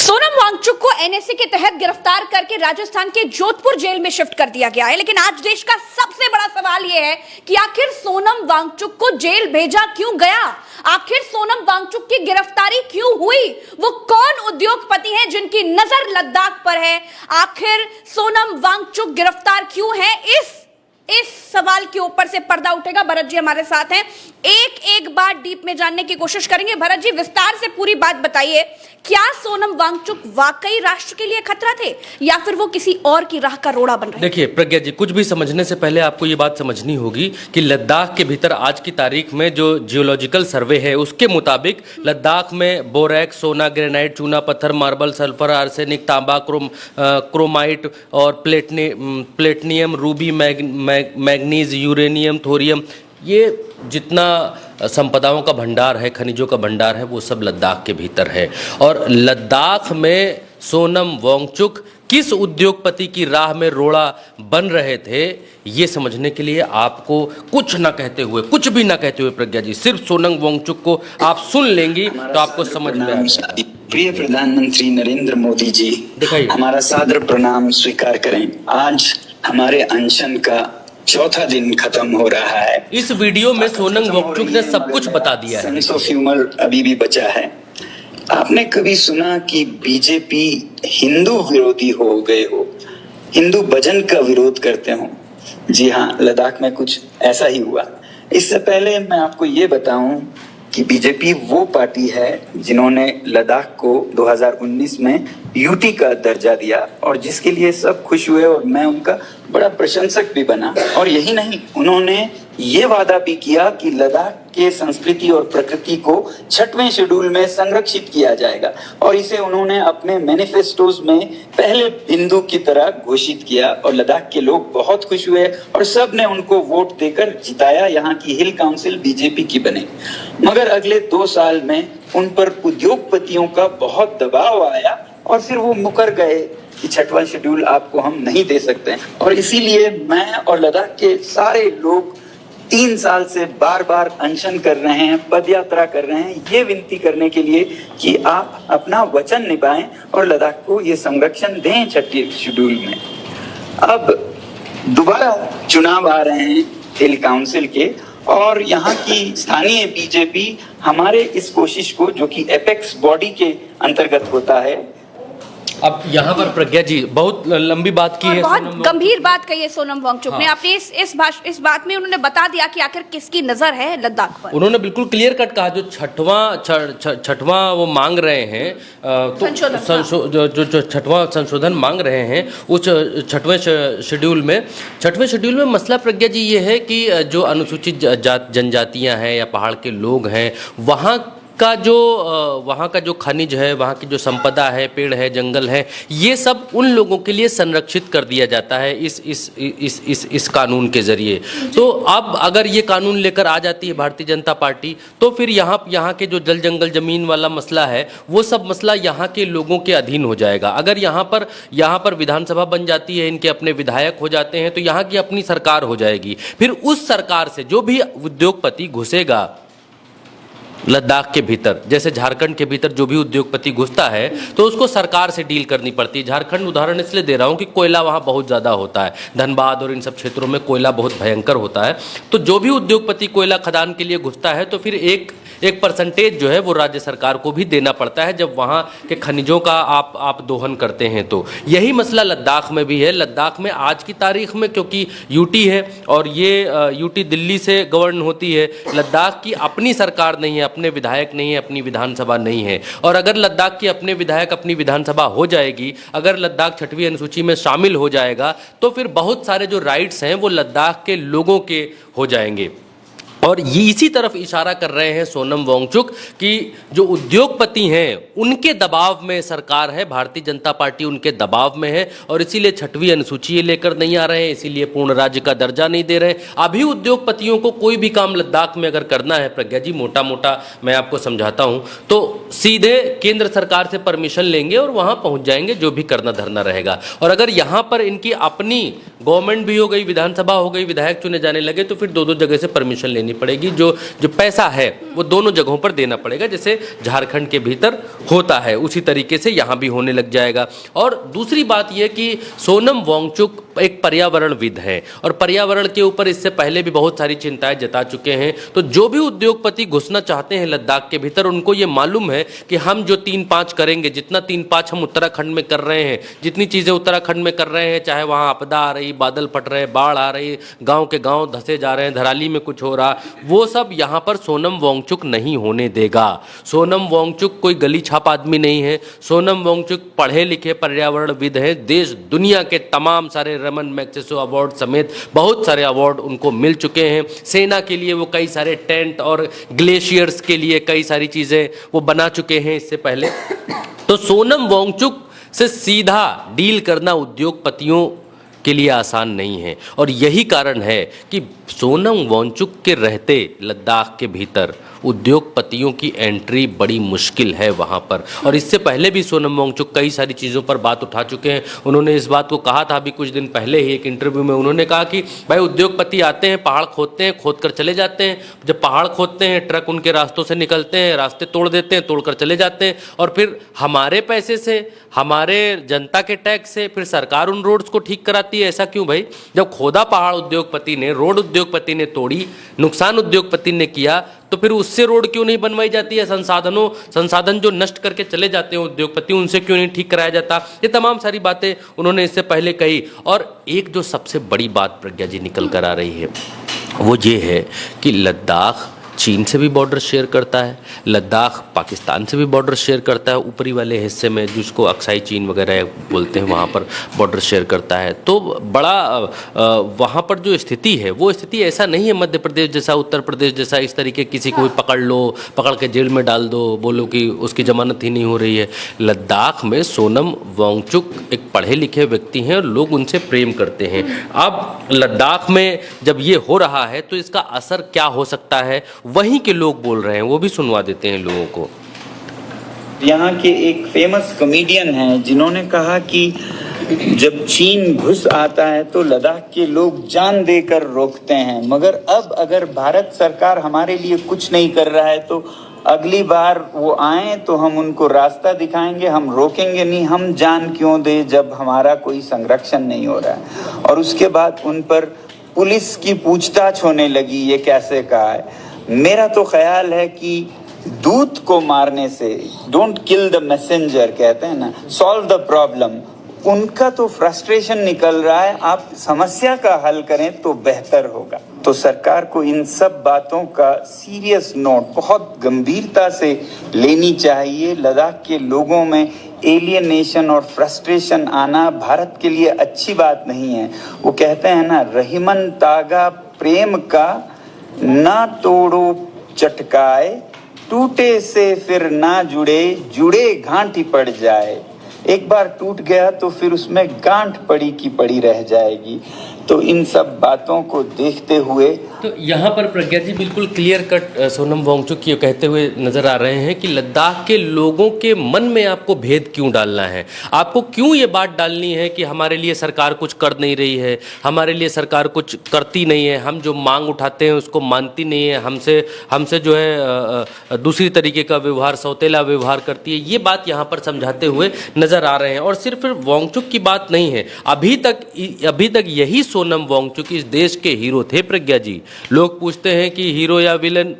सोनम वांगचुक को एनएसए के तहत गिरफ्तार करके राजस्थान के जोधपुर जेल में शिफ्ट कर दिया गया है। लेकिन आज देश का सबसे बड़ा सवाल यह है कि आखिर सोनम वांगचुक को जेल भेजा क्यों गया, आखिर सोनम वांगचुक की गिरफ्तारी क्यों हुई, वो कौन उद्योगपति हैं जिनकी नजर लद्दाख पर है, आखिर सोनम वांगचुक गिरफ्तार क्यों है, इस सवाल के ऊपर से पर्दा उठेगा। भरत जी हमारे साथ हैं, एक बार डीप में जानने की कोशिश करेंगे। भरत जी, विस्तार से पूरी बात बताइए, क्या सोनम वांगचुक वाकई राष्ट्र के लिए खतरा थे या फिर वो किसी और की राह का रोड़ा बन रहे? देखिए प्रज्ञा जी, कुछ भी समझने से पहले आपको ये बात समझनी होगी कि लद्दाख के भीतर आज की तारीख में जो जियोलॉजिकल सर्वे है उसके मुताबिक लद्दाख में बोरैक्स, सोना, ग्रेनाइट, चूना पत्थर, मार्बल, सल्फर, आर्सेनिक, तांबा, क्रोमाइट और platinum, Ruby, manganese, uranium, thorium, ये जितना संपदाओं का भंडार है, खनिजों का भंडार है, वो सब लद्दाख के भीतर है। और लद्दाख में सोनम वांगचुक किस उद्योगपति की राह में रोड़ा बन रहे थे, ये समझने के लिए आपको कुछ ना कहते हुए, कुछ भी ना कहते हुए प्रज्ञा जी, सिर्फ सोनम वांगचुक को आप सुन लेंगी तो आपको समझ में आएगा। प्रिय प्रधानमंत्री नरेंद्र मोदी जी, दिखाइए, हमारा सादर प्रणाम स्वीकार करें। आज हमारे अनशन का चौथा दिन खत्म हो रहा है। इस वीडियो में सोनम वांगचुक ने सब कुछ बता दिया है। सेंस ऑफ ह्यूमर अभी भी बचा है। आपने कभी सुना कि बीजेपी हिंदू विरोधी हो गए हो, हिंदू भजन का विरोध करते हो? जी हाँ, लद्दाख में कुछ ऐसा ही हुआ। इससे पहले मैं आपको ये बताऊं कि बीजेपी वो पार्टी है जिन्होंने लद्दाख को 2019 में यूटी का दर्जा दिया और जिसके लिए सब खुश हुए और मैं उनका बड़ा प्रशंसक भी बना। और यही नहीं, उन्होंने ये वादा भी किया कि लद्दाख के संस्कृति और प्रकृति को 6वें शेड्यूल में संरक्षित किया जाएगा और इसे उन्होंने अपने मैनिफेस्टोज में पहले बिंदु की तरह घोषित किया और लद्दाख के लोग बहुत खुश हुए और सब ने उनको वोट देकर जिताया। यहाँ की हिल काउंसिल बीजेपी की बने। मगर अगले 2 साल में उन पर उद्योगपतियों का बहुत दबाव आया और फिर वो मुकर गए कि 6वां शेड्यूल आपको हम नहीं दे सकते। और इसीलिए मैं और लद्दाख के सारे लोग 3 साल से बार बार अनशन कर रहे हैं, पदयात्रा कर रहे हैं, ये विनती करने के लिए कि आप अपना वचन निभाएं और लद्दाख को ये संरक्षण दें 6वें शेड्यूल में। अब दोबारा चुनाव आ रहे हैं हिल काउंसिल के और यहाँ की स्थानीय बीजेपी हमारे इस कोशिश को, जो कि एपेक्स बॉडी के अंतर्गत होता है। अब यहाँ पर प्रज्ञा जी बहुत लंबी बात की है, बहुत गंभीर बात कही है सोनम वांगचुक ने। आपने इस बात में उन्होंने बता दिया कि आखिर किसकी नजर है लद्दाख पर। उन्होंने बिल्कुल क्लियर कट कहा, जो छठवां वो मांग रहे हैं, तो जो छठवां संशोधन मांग रहे हैं उस 6वें शेड्यूल में मसला प्रज्ञा जी ये है कि जो अनुसूचित जनजातियां हैं या पहाड़ के लोग हैं, वहाँ का जो खनिज है, वहाँ की जो संपदा है, पेड़ है, जंगल है, ये सब उन लोगों के लिए संरक्षित कर दिया जाता है इस कानून के जरिए। तो अब अगर ये कानून लेकर आ जाती है भारतीय जनता पार्टी, तो फिर यहाँ के जो जल जंगल जमीन वाला मसला है, वो सब मसला यहाँ के लोगों के अधीन हो जाएगा। अगर यहाँ पर विधानसभा बन जाती है, इनके अपने विधायक हो जाते हैं, तो यहाँ की अपनी सरकार हो जाएगी। फिर उस सरकार से जो भी उद्योगपति घुसेगा लद्दाख के भीतर, जैसे झारखंड के भीतर जो भी उद्योगपति घुसता है तो उसको सरकार से डील करनी पड़ती है। झारखंड उदाहरण इसलिए दे रहा हूँ कि कोयला वहाँ बहुत ज़्यादा होता है, धनबाद और इन सब क्षेत्रों में कोयला बहुत भयंकर होता है। तो जो भी उद्योगपति कोयला खदान के लिए घुसता है तो फिर एक परसेंटेज जो है वो राज्य सरकार को भी देना पड़ता है जब वहाँ के खनिजों का आप दोहन करते हैं। तो यही मसला लद्दाख में भी है। लद्दाख में आज की तारीख में, क्योंकि यूटी है और ये यूटी दिल्ली से गवर्न होती है, लद्दाख की अपनी सरकार नहीं है, अपने विधायक नहीं है, अपनी विधानसभा नहीं है। और अगर लद्दाख की अपने विधायक, अपनी विधानसभा हो जाएगी, अगर लद्दाख 6वीं अनुसूची में शामिल हो जाएगा, तो फिर बहुत सारे जो राइट्स हैं वो लद्दाख के लोगों के हो जाएंगे। और ये इसी तरफ इशारा कर रहे हैं सोनम वांगचुक कि जो उद्योगपति हैं उनके दबाव में सरकार है, भारतीय जनता पार्टी उनके दबाव में है और इसीलिए 6वीं अनुसूची लेकर नहीं आ रहे हैं, इसीलिए पूर्ण राज्य का दर्जा नहीं दे रहे। अभी उद्योगपतियों को कोई भी काम लद्दाख में अगर करना है प्रज्ञा जी, मोटा मोटा मैं आपको समझाता हूँ, तो सीधे केंद्र सरकार से परमिशन लेंगे और वहाँ पहुँच जाएंगे, जो भी करना धरना रहेगा। और अगर यहाँ पर इनकी अपनी गवर्नमेंट भी हो गई, विधानसभा हो गई, विधायक चुने जाने लगे, तो फिर 2-2 जगह से परमिशन लेनी देनी पड़ेगी, जो पैसा है वो दोनों जगहों पर देना पड़ेगा, जैसे झारखंड के भीतर होता है उसी तरीके से यहाँ भी होने लग जाएगा। और दूसरी बात यह कि सोनम वांगचुक एक पर्यावरणविद हैं और पर्यावरण के ऊपर इससे पहले भी बहुत सारी चिंताएं जता चुके हैं। तो जो भी उद्योगपति घुसना चाहते हैं लद्दाख के भीतर, उनको ये मालूम है कि हम जो 3-5 करेंगे, जितना 3-5 हम उत्तराखंड में कर रहे हैं, जितनी चीज़ें उत्तराखंड में कर रहे हैं, चाहे वहाँ आपदा आ रही, बादल फट रहे, बाढ़ आ रही, गाँव के गाँव धंसे जा रहे हैं, धराली में कुछ हो रहा, वो सब यहाँ पर सोनम वांगचुक नहीं होने देगा। सोनम वांगचुक कोई गली छाप आदमी नहीं है। सोनम वांगचुक पढ़े लिखे पर्यावरणविद हैं। देश दुनिया के तमाम सारे रमन मैग्सेसे अवार्ड समेत बहुत सारे अवार्ड उनको मिल चुके हैं। सेना के लिए वो कई सारे टेंट और ग्लेशियर्स के लिए कई सारी चीज़ें वो बना चुके हैं इससे पहले। तो सोनम वांगचुक से सीधा डील करना उद्योगपतियों के लिए आसान नहीं है और यही कारण है कि सोनम वांगचुक के रहते लद्दाख के भीतर उद्योगपतियों की एंट्री बड़ी मुश्किल है वहाँ पर। और इससे पहले भी सोनम वांगचुक कई सारी चीज़ों पर बात उठा चुके हैं। उन्होंने इस बात को कहा था अभी कुछ दिन पहले ही एक इंटरव्यू में, उन्होंने कहा कि भाई उद्योगपति आते हैं, पहाड़ खोदते हैं, खोद कर चले जाते हैं। जब पहाड़ खोदते हैं ट्रक उनके रास्तों से निकलते हैं, रास्ते तोड़ देते हैं, तोड़कर चले जाते हैं और फिर हमारे पैसे से, हमारे जनता के टैक्स से फिर सरकार उन रोड्स को ठीक कराती है। ऐसा क्यों भाई? जब खोदा पहाड़ उद्योगपति ने, रोड उद्योगपति ने तोड़ी, नुकसान उद्योगपति ने किया, तो फिर उससे रोड क्यों नहीं बनवाई जाती है? संसाधन जो नष्ट करके चले जाते हैं उद्योगपति, उनसे क्यों नहीं ठीक कराया जाता? ये तमाम सारी बातें उन्होंने इससे पहले कही। और एक जो सबसे बड़ी बात प्रज्ञा जी निकल कर आ रही है वो ये है कि लद्दाख चीन से भी बॉर्डर शेयर करता है, लद्दाख पाकिस्तान से भी बॉर्डर शेयर करता है, ऊपरी वाले हिस्से में जिसको अक्साई चीन वगैरह बोलते हैं वहाँ पर बॉर्डर शेयर करता है। तो बड़ा वहाँ पर जो स्थिति है वो स्थिति ऐसा नहीं है मध्य प्रदेश जैसा, उत्तर प्रदेश जैसा, इस तरीके किसी को भी पकड़ लो, पकड़ के जेल में डाल दो, बोलो कि उसकी जमानत ही नहीं हो रही है। लद्दाख में सोनम वांगचुक एक पढ़े लिखे व्यक्ति हैं और लोग उनसे प्रेम करते हैं। अब लद्दाख में जब ये हो रहा है तो इसका असर क्या हो सकता है वहीं के लोग बोल रहे हैं, वो भी सुनवा देते हैं लोगों को। यहाँ के एक फेमस कॉमेडियन हैं जिन्होंने कहा कि जब चीन घुस आता है तो लद्दाख के लोग जान देकर रोकते हैं, मगर अब अगर भारत सरकार हमारे लिए कुछ नहीं कर रहा है तो अगली बार वो आए तो हम उनको रास्ता दिखाएंगे, हम रोकेंगे नहीं। हम जान क्यों दे जब हमारा कोई संरक्षण नहीं हो रहा है। और उसके बाद उन पर पुलिस की पूछताछ होने लगी, ये कैसे कहा है। मेरा तो ख्याल है कि दूत को मारने से, डोंट किल द मैसेंजर कहते हैं ना, सॉल्व द प्रॉब्लम। उनका तो फ्रस्ट्रेशन निकल रहा है, आप समस्या का हल करें तो बेहतर होगा। तो सरकार को इन सब बातों का सीरियस नोट बहुत गंभीरता से लेनी चाहिए। लद्दाख के लोगों में एलियनेशन और फ्रस्ट्रेशन आना भारत के लिए अच्छी बात नहीं है। वो कहते हैं ना, रहीमन तागा प्रेम का ना तोड़ो चटकाए, टूटे से फिर ना जुड़े, जुड़े गांठ ही पड़ जाए। एक बार टूट गया तो फिर उसमें गांठ पड़ी की पड़ी रह जाएगी। तो इन सब बातों को देखते हुए तो यहाँ पर प्रज्ञा जी बिल्कुल क्लियर कट सोनम वांगचुक ये कहते हुए नजर आ रहे हैं कि लद्दाख के लोगों के मन में आपको भेद क्यों डालना है, आपको क्यों ये बात डालनी है कि हमारे लिए सरकार कुछ कर नहीं रही है, हमारे लिए सरकार कुछ करती नहीं है, हम जो मांग उठाते हैं उसको मानती नहीं है, हमसे जो है दूसरी तरीके का व्यवहार, सौतेला व्यवहार करती है। ये बात यहाँ पर समझाते हुए नजर आ रहे हैं। और सिर्फ वांगचुक की बात नहीं है, अभी तक यही सोनम वांगचुक इस देश के हीरो थे प्रज्ञा जी। लोग पूछते हैं कि हीरो या विलन,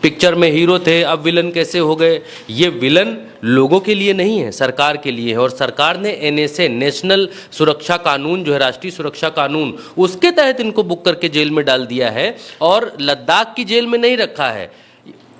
पिक्चर में हीरो थे अब विलन कैसे हो गए? ये विलन लोगों के लिए नहीं है, सरकार के लिए है। और सरकार ने NSA, नेशनल सुरक्षा कानून जो है, राष्ट्रीय सुरक्षा कानून, उसके तहत इनको बुक करके जेल में डाल दिया है और लद्दाख की जेल में नहीं रखा है।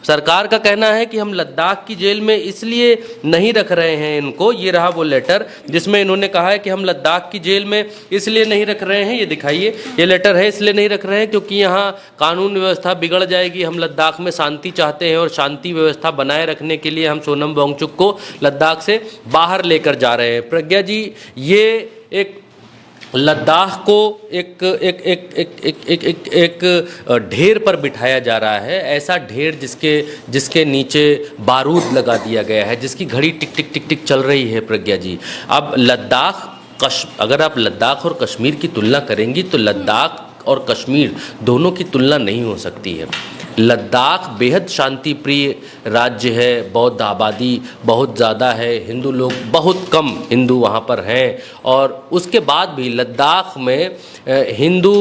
सरकार का कहना है कि हम लद्दाख की जेल में इसलिए नहीं रख रहे हैं इनको, ये रहा वो लेटर जिसमें इन्होंने कहा है कि हम लद्दाख की जेल में इसलिए नहीं रख रहे हैं, ये दिखाइए, ये लेटर है, इसलिए नहीं रख रहे हैं क्योंकि यहाँ कानून व्यवस्था बिगड़ जाएगी। हम लद्दाख में शांति चाहते हैं और शांति व्यवस्था बनाए रखने के लिए हम सोनम वांगचुक को लद्दाख से बाहर लेकर जा रहे हैं। प्रज्ञा जी, ये एक लद्दाख को एक ढेर पर बिठाया जा रहा है, ऐसा ढेर जिसके नीचे बारूद लगा दिया गया है, जिसकी घड़ी टिक टिक टिक टिक चल रही है प्रज्ञा जी। अब अगर आप लद्दाख और कश्मीर की तुलना करेंगी तो लद्दाख लद्दाख और कश्मीर दोनों की तुलना नहीं हो सकती है। लद्दाख बेहद शांति प्रिय राज्य है, बौद्ध आबादी बहुत ज़्यादा है, हिंदू लोग बहुत कम हिंदू वहाँ पर हैं, और उसके बाद भी लद्दाख में हिंदू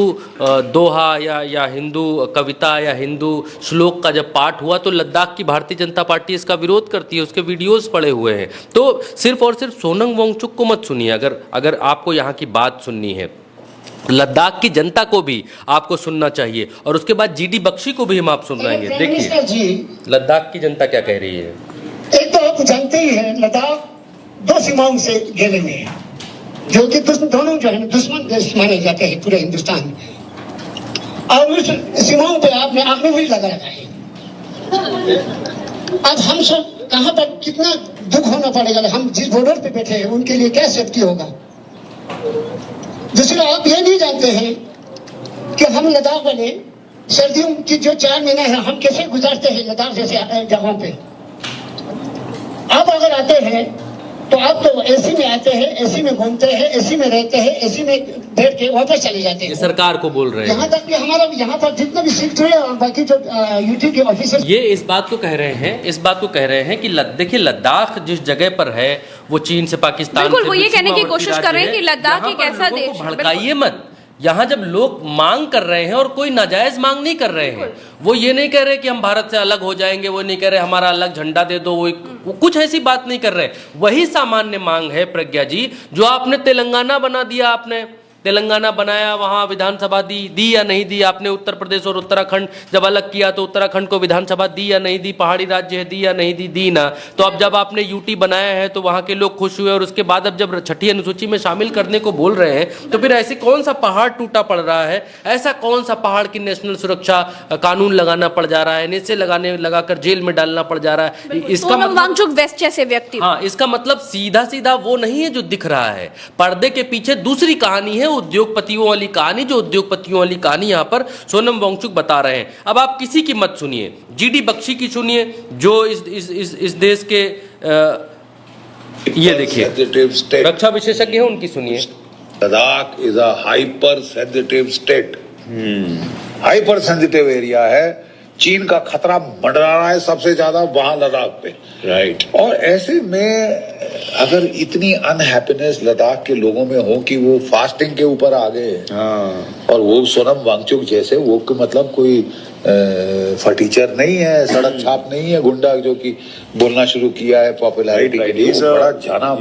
दोहा या हिंदू कविता या हिंदू श्लोक का जब पाठ हुआ तो लद्दाख की भारतीय जनता पार्टी इसका विरोध करती है, उसके वीडियोस पड़े हुए हैं। तो सिर्फ और सिर्फ सोनम वांगचुक को मत सुनिए, अगर आपको यहाँ की बात सुननी है, लद्दाख की जनता को भी आपको सुनना चाहिए, और उसके बाद जीडी बख्शी को भी हम आप सुनाएंगे। देखिए लद्दाख की जनता क्या कह रही है। एक तो आप जानते ही हैं, लद्दाख 2 सीमाओं से घिरे हुए हैं, जो कि दोनों जो है दुश्मन देश माने जाते हैं पूरे हिंदुस्तान में, और उस सीमाओं पे आपने आंकड़े लगा रखा है। अब हम सब कहाँ पर कितना दुख होना पड़ेगा, हम जिस बॉर्डर पे बैठे हैं उनके लिए क्या सेफ्टी होगा। दूसरा, आप ये नहीं जानते हैं कि हम लद्दाख वाले सर्दियों की जो 4 महीना है हम कैसे गुजारते हैं लद्दाख जैसे जगहों पे। आप अगर आते हैं तो आप तो एसी में आते हैं, एसी में घूमते हैं, एसी में रहते हैं, एसी में बैठ के वापस चले जाते हैं। सरकार को बोल रहे हैं, यहाँ तक कि हमारा यहाँ पर जितने भी सेक्टर है और बाकी जो यूटी के ऑफिसर, ये इस बात को कह रहे हैं कि देखिए लद्दाख जिस जगह पर है वो चीन से, पाकिस्तान बिल्कुल, से वो ये कहने की सीमावर्ती कोशिश कर रहे हैं कि राज्य है। लद्दाख यहाँ एक पर ऐसा लोगों को देश, भड़काइए मत। यहाँ जब लोग मांग कर रहे हैं और कोई नाजायज मांग नहीं कर रहे हैं, वो ये नहीं कह रहे कि हम भारत से अलग हो जाएंगे, वो नहीं कह रहे हमारा अलग झंडा दे दो, वो कुछ ऐसी बात नहीं कर रहे। वही सामान्य मांग है प्रज्ञा जी, जो आपने तेलंगाना बना दिया, आपने तेलंगाना बनाया, वहाँ विधानसभा दी या नहीं दी आपने। उत्तर प्रदेश और उत्तराखंड जब अलग किया तो उत्तराखंड को विधानसभा दी या नहीं दी, पहाड़ी राज्य है, दी या नहीं दी ना। तो अब जब आपने यूटी बनाया है तो वहाँ के लोग खुश हुए, और उसके बाद अब जब 6ठी अनुसूची में शामिल करने को बोल रहे हैं तो फिर ऐसे कौन सा पहाड़ टूटा पड़ रहा है, ऐसा कौन सा पहाड़ की नेशनल सुरक्षा कानून लगाना पड़ जा रहा है, नीचे लगाकर जेल में डालना पड़ जा रहा है। इसका सोनम वांगचुक वेस्ट जैसे व्यक्ति, हाँ, इसका मतलब सीधा सीधा वो नहीं है जो दिख रहा है, पर्दे के पीछे दूसरी कहानी है, उद्योगपतियों वाली कहानी, जो उद्योगपतियों वाली कहानी यहाँ पर सोनम वांगचुक बता रहे हैं। अब आप किसी की मत सुनिए, जीडी बख्शी की सुनिए, जो इस देश के ये देखिए रक्षा विशेषज्ञ हैं, उनकी सुनिए। Ladakh is a hyper sensitive state, hyper sensitive area है। चीन का खतरा मंडरा रहा है सबसे ज्यादा वहां लद्दाख पे, राइट। और ऐसे में अगर इतनी अनहैप्पीनेस लद्दाख के लोगों में हो कि वो फास्टिंग के ऊपर आ गए, और वो सोनम वांगचुक जैसे, वो मतलब कोई फटीचर नहीं है, सड़क छाप नहीं है, गुंडा जो कि बोलना शुरू किया है पॉपुलैरिटी के लिए, वो बड़ा जाना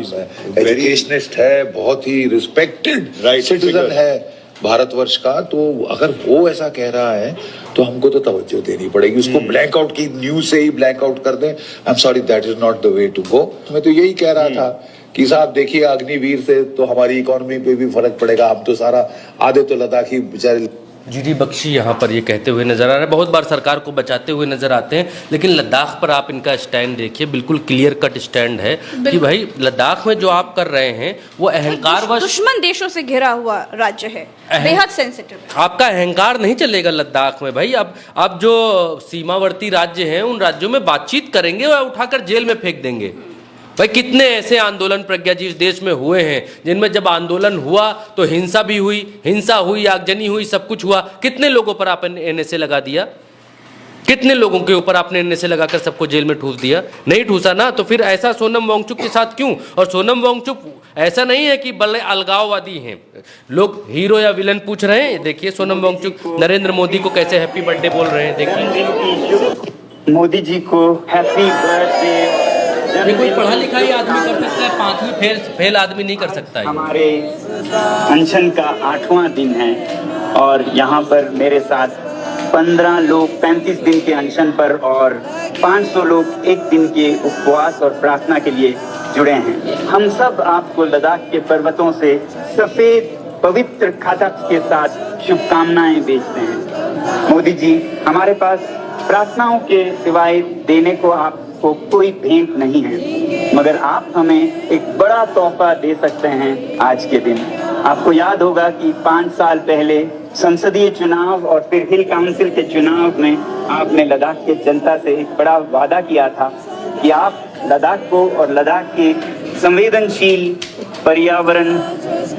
एजुकेशनिस्ट है, बहुत ही रिस्पेक्टेड सिटीजन है भारतवर्ष का। तो अगर वो ऐसा कह रहा है तो हमको तो तवज्जो देनी पड़ेगी, उसको ब्लैक आउट की न्यूज से ही ब्लैक आउट कर दें। I am sorry, that is not the way to go. मैं तो यही कह रहा था कि साहब देखिए, अग्निवीर से तो हमारी इकोनॉमी पे भी फर्क पड़ेगा। हम तो सारा आधे तो लद्दाखी बेचारे। जीडी बख्शी यहाँ पर ये कहते हुए नजर आ रहा है, बहुत बार सरकार को बचाते हुए नजर आते हैं, लेकिन लद्दाख पर आप इनका स्टैंड देखिए, बिल्कुल क्लियर कट स्टैंड है कि भाई लद्दाख में जो आप कर रहे हैं वो अहंकारवश, दुश्मन देशों से घिरा हुआ राज्य है, बेहद सेंसिटिव है। आपका अहंकार नहीं चलेगा लद्दाख में भाई। अब जो सीमावर्ती राज्य हैं उन राज्यों में बातचीत करेंगे और उठाकर जेल में फेंक देंगे। भाई कितने ऐसे आंदोलन प्रज्ञा जी इस देश में हुए हैं जिनमें जब आंदोलन हुआ तो हिंसा भी हुई, आगजनी हुई, सब कुछ हुआ। कितने लोगों पर आपने एनएसए लगा दिया, कितने लोगों के ऊपर आपने एनएसए लगाकर सबको जेल में ठूस दिया? नहीं ठूसा ना। तो फिर ऐसा सोनम वांगचुक के साथ क्यों? और सोनम वांगचुक ऐसा नहीं है कि बड़े अलगाववादी हैं, लोग हीरो या विलन पूछ रहे हैं। देखिए सोनम वांगचुक नरेंद्र मोदी को कैसे हैप्पी बर्थडे बोल रहे हैं, देखिए। मोदी जी को हैप्पी बर्थडे। ये कोई पढ़ा लिखा ही आदमी कर सकता है, 5वीं फेल आदमी नहीं कर सकता है। हमारे अनशन का 8वां दिन है और यहाँ पर मेरे साथ 15 लोग 35 दिन के अनशन पर और 500 लोग 1 दिन के उपवास और प्रार्थना के लिए जुड़े हैं। हम सब आपको लद्दाख के पर्वतों से सफेद पवित्र खातक के साथ शुभकामनाएं भेजते हैं। मोदी जी, हमारे पास प्रार्थनाओं के सिवाय देने को आपको कोई भेंट नहीं है, मगर आप हमें एक बड़ा तोहफा दे सकते हैं आज के दिन। आपको याद होगा कि 5 साल पहले संसदीय चुनाव और फिर हिल काउंसिल के चुनाव में आपने लद्दाख के जनता से एक बड़ा वादा किया था कि आप लद्दाख को और लद्दाख के संवेदनशील पर्यावरण,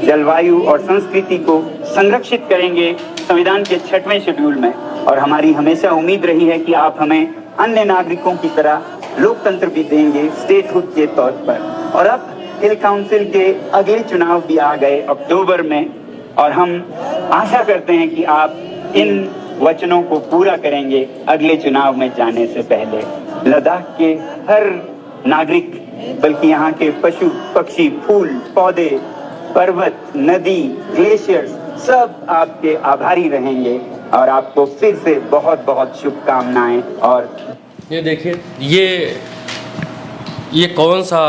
जलवायु और संस्कृति को संरक्षित करेंगे संविधान के 6वें शेड्यूल में। और हमारी हमेशा उम्मीद रही है कि आप हमें अन्य नागरिकों की तरह लोकतंत्र भी देंगे स्टेटहुड के तौर पर। और अब हिल काउंसिल के अगले चुनाव भी आ गए अक्टूबर में, और हम आशा करते हैं कि आप इन वचनों को पूरा करेंगे अगले चुनाव में जाने से पहले। लद्दाख के हर नागरिक, बल्कि यहाँ के पशु पक्षी, फूल पौधे, पर्वत, नदी, ग्लेशियर्स सब आपके आभारी रहेंगे। और आपको फिर से बहुत बहुत शुभकामनाएं। और ये देखिए, ये कौन सा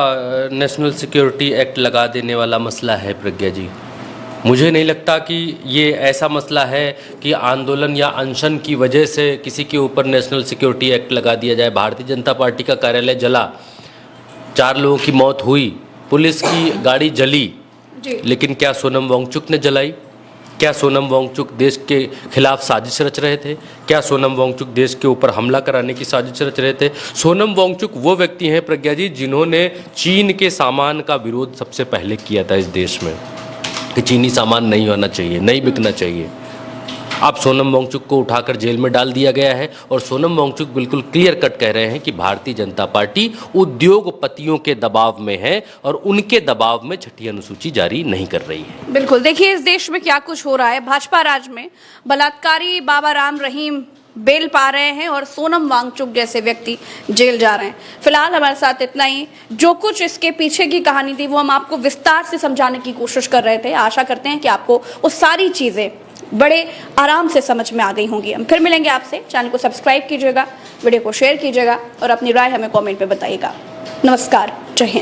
नेशनल सिक्योरिटी एक्ट लगा देने वाला मसला है प्रज्ञा जी? मुझे नहीं लगता कि ये ऐसा मसला है कि आंदोलन या अनशन की वजह से किसी के ऊपर नेशनल सिक्योरिटी एक्ट लगा दिया जाए। भारतीय जनता पार्टी का कार्यालय जला, 4 लोगों की मौत हुई, पुलिस की गाड़ी जली, लेकिन क्या सोनम वांगचुक ने जलाई? क्या सोनम वांगचुक देश के खिलाफ साजिश रच रहे थे? क्या सोनम वांगचुक देश के ऊपर हमला कराने की साजिश रच रहे थे? सोनम वांगचुक वो व्यक्ति हैं प्रज्ञा जी जिन्होंने चीन के सामान का विरोध सबसे पहले किया था इस देश में, कि चीनी सामान नहीं होना चाहिए, नहीं बिकना चाहिए। अब सोनम वांगचुक को उठाकर जेल में डाल दिया गया है, और सोनम वांगचुक बिल्कुल क्लियर कट कह रहे हैं कि भारतीय जनता पार्टी उद्योगपतियों के दबाव में है और उनके दबाव में छठी अनुसूची जारी नहीं कर रही है। बिल्कुल, देखिए इस देश में क्या कुछ हो रहा है। भाजपा राज में बलात्कारी बाबा राम रहीम बेल पा रहे हैं और सोनम वांगचुक जैसे व्यक्ति जेल जा रहे हैं। फिलहाल हमारे साथ इतना ही। जो कुछ इसके पीछे की कहानी थी वो हम आपको विस्तार से समझाने की कोशिश कर रहे थे। आशा करते हैं कि आपको वो सारी चीजें बड़े आराम से समझ में आ गई होंगी। हम फिर मिलेंगे आपसे। चैनल को सब्सक्राइब कीजिएगा, वीडियो को शेयर कीजिएगा और अपनी राय हमें कमेंट पे बताइएगा। नमस्कार, जय हिंद।